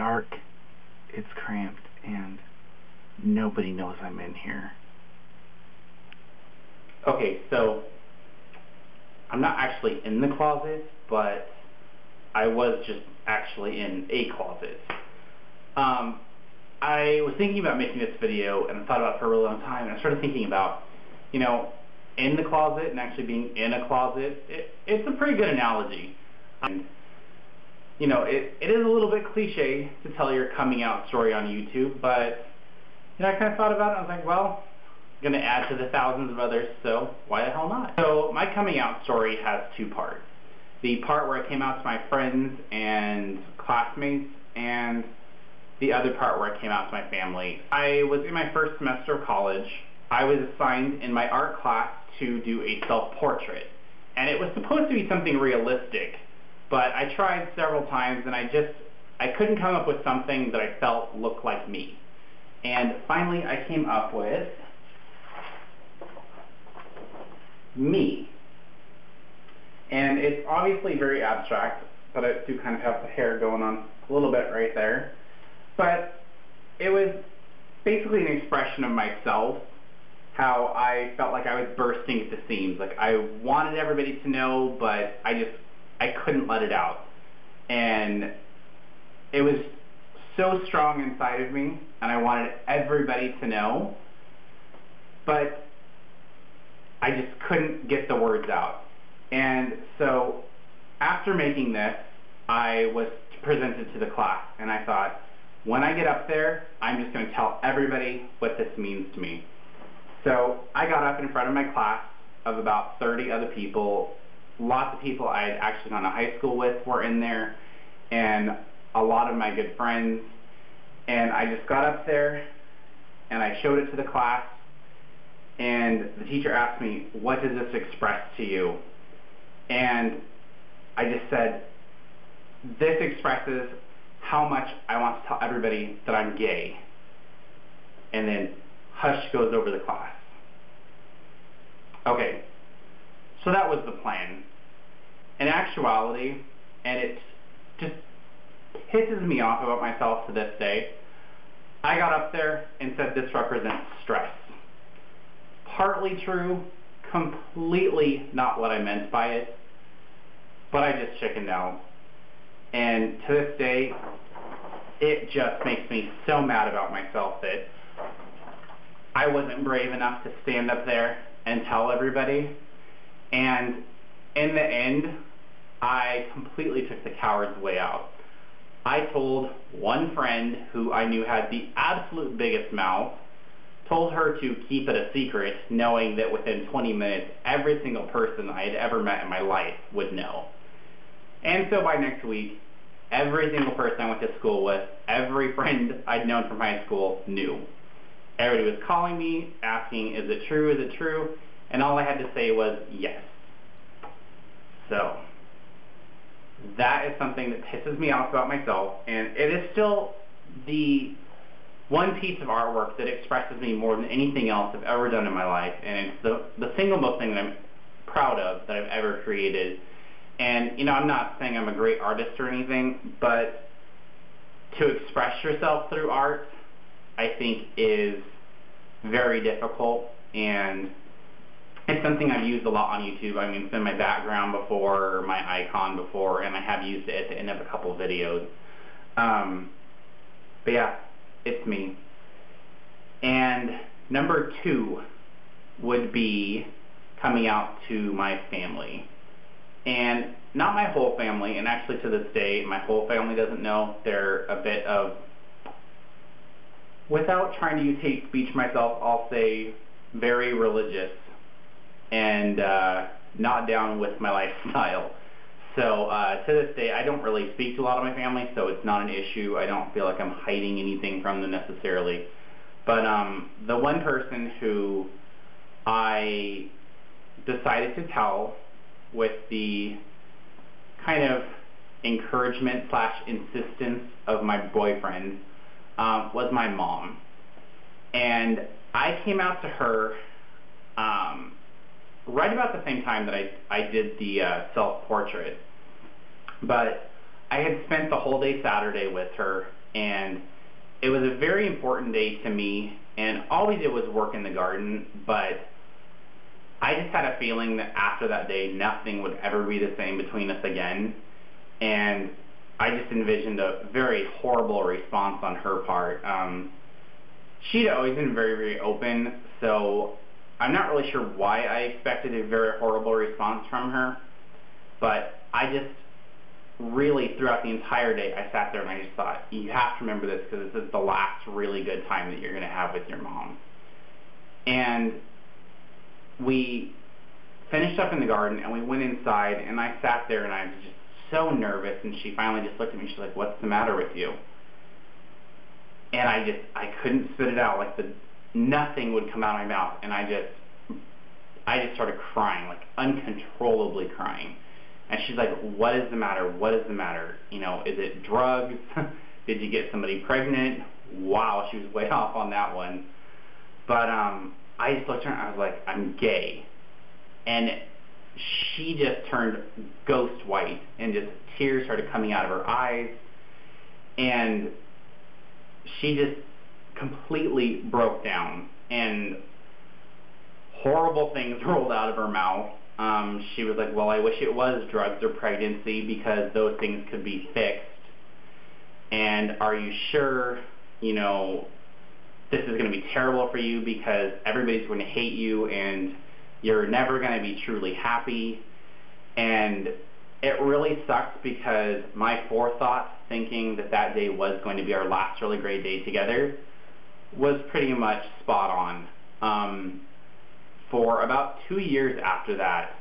dark, it's cramped, and nobody knows I'm in here. Okay, so I'm not actually in the closet, but I was just actually in a closet. I was thinking about making this video, and I thought about it for a really long time, and I started thinking about, you know, in the closet and actually being in a closet. It's a pretty good analogy. And, you know, it is a little bit cliche to tell your coming out story on YouTube, but, you know, I kind of thought about it, and I was like, well, I'm going to add to the thousands of others, so why the hell not? So my coming out story has two parts. The part where I came out to my friends and classmates, and the other part where I came out to my family. I was in my first semester of college. I was assigned in my art class to do a self-portrait, and it was supposed to be something realistic, but I tried several times and I couldn't come up with something that I felt looked like me. And finally I came up with me. And it's obviously very abstract, but I do kind of have the hair going on a little bit right there. But it was basically an expression of myself, how I felt like I was bursting at the seams. Like I wanted everybody to know, but I couldn't let it out. And it was so strong inside of me, and I wanted everybody to know, but I just couldn't get the words out. And so after making this, I was presented to the class, and I thought, when I get up there, I'm just going to tell everybody what this means to me. So I got up in front of my class of about 30 other people. Lots of people I had actually gone to high school with were in there, and a lot of my good friends. And I just got up there, and I showed it to the class, and the teacher asked me, what does this express to you? And I just said, this expresses how much I want to tell everybody that I'm gay. And then hush goes over the class. Okay, so that was the plan. In actuality, and it just pisses me off about myself to this day, I got up there and said this represents stress. Partly true, completely not what I meant by it, but I just chickened out. And to this day, it just makes me so mad about myself that I wasn't brave enough to stand up there and tell everybody. And in the end, I completely took the coward's way out. I told one friend who I knew had the absolute biggest mouth, told her to keep it a secret, knowing that within 20 minutes, every single person I had ever met in my life would know. And so by next week, every single person I went to school with, every friend I'd known from high school knew. Everybody was calling me, asking, is it true, is it true? And all I had to say was yes. So, that is something that pisses me off about myself, and it is still the one piece of artwork that expresses me more than anything else I've ever done in my life, and it's the single most thing that I'm proud of that I've ever created. And, you know, I'm not saying I'm a great artist or anything, but to express yourself through art, I think, is very difficult, and it's something I've used a lot on YouTube. I mean, it's been my background before, or my icon before, and I have used it at the end of a couple of videos. But yeah, it's me. And number 2 would be coming out to my family. And not my whole family, and actually to this day, my whole family doesn't know. They're a bit of, without trying to use hate speech myself, I'll say very religious and not down with my lifestyle. So to this day, I don't really speak to a lot of my family, so it's not an issue. I don't feel like I'm hiding anything from them necessarily. But the one person who I decided to tell with the kind of encouragement / insistence of my boyfriend was my mom. And I came out to her right about the same time that I did the self-portrait. But I had spent the whole day Saturday with her, and it was a very important day to me, and all we did was work in the garden, but I just had a feeling that after that day, nothing would ever be the same between us again, and I just envisioned a very horrible response on her part. She'd always been very, very open, so I'm not really sure why I expected a very horrible response from her, but I just really, throughout the entire day, I sat there and I just thought, you have to remember this because this is the last really good time that you're going to have with your mom. And we finished up in the garden and we went inside, and I sat there and I was just so nervous, and she finally just looked at me. She's like, "What's the matter with you?" And I couldn't spit it out. Like, nothing would come out of my mouth, and I just started crying, like uncontrollably crying. And she's like, "What is the matter? What is the matter? You know, is it drugs? Did you get somebody pregnant?" Wow, she was way off on that one. But I just looked at her and I was like, "I'm gay." And she just turned ghost white, and just tears started coming out of her eyes, and she just completely broke down, and horrible things rolled out of her mouth. She was like, "Well, I wish it was drugs or pregnancy because those things could be fixed. And are you sure, you know, this is going to be terrible for you because everybody's going to hate you and you're never going to be truly happy?" And it really sucked because my forethought, thinking that that day was going to be our last really great day together, was pretty much spot on. For about 2 years after that,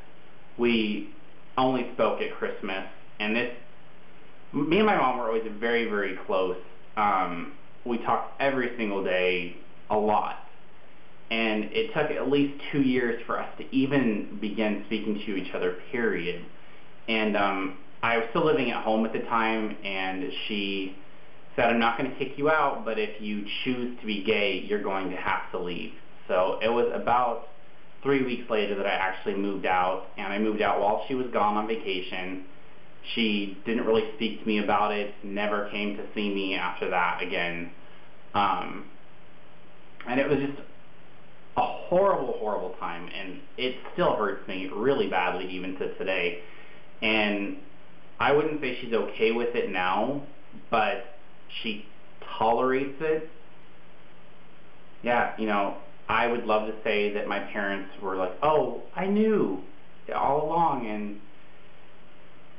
we only spoke at Christmas, and me and my mom were always very, very close. We talked every single day, a lot, and it took at least 2 years for us to even begin speaking to each other, period. And I was still living at home at the time, and she said, "I'm not going to kick you out, but if you choose to be gay, you're going to have to leave." So it was about 3 weeks later that I actually moved out, and I moved out while she was gone on vacation. She didn't really speak to me about it, never came to see me after that again. And it was just a horrible, horrible time, and it still hurts me really badly even to today. And I wouldn't say she's okay with it now, but she tolerates it. Yeah, you know, I would love to say that my parents were like, "Oh, I knew all along, and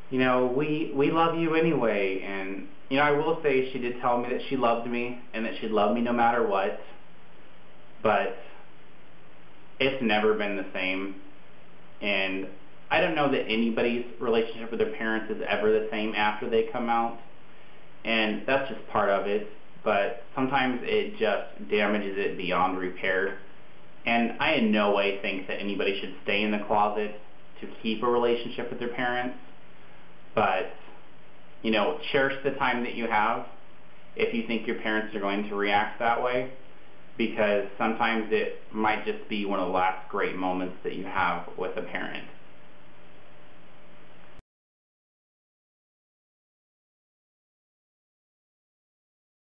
you know, we love you anyway." And you know, I will say she did tell me that she loved me and that she'd love me no matter what, but it's never been the same. And I don't know that anybody's relationship with their parents is ever the same after they come out, and that's just part of it. But sometimes it just damages it beyond repair. And I in no way think that anybody should stay in the closet to keep a relationship with their parents. But, you know, cherish the time that you have if you think your parents are going to react that way, because sometimes it might just be one of the last great moments that you have with a parent.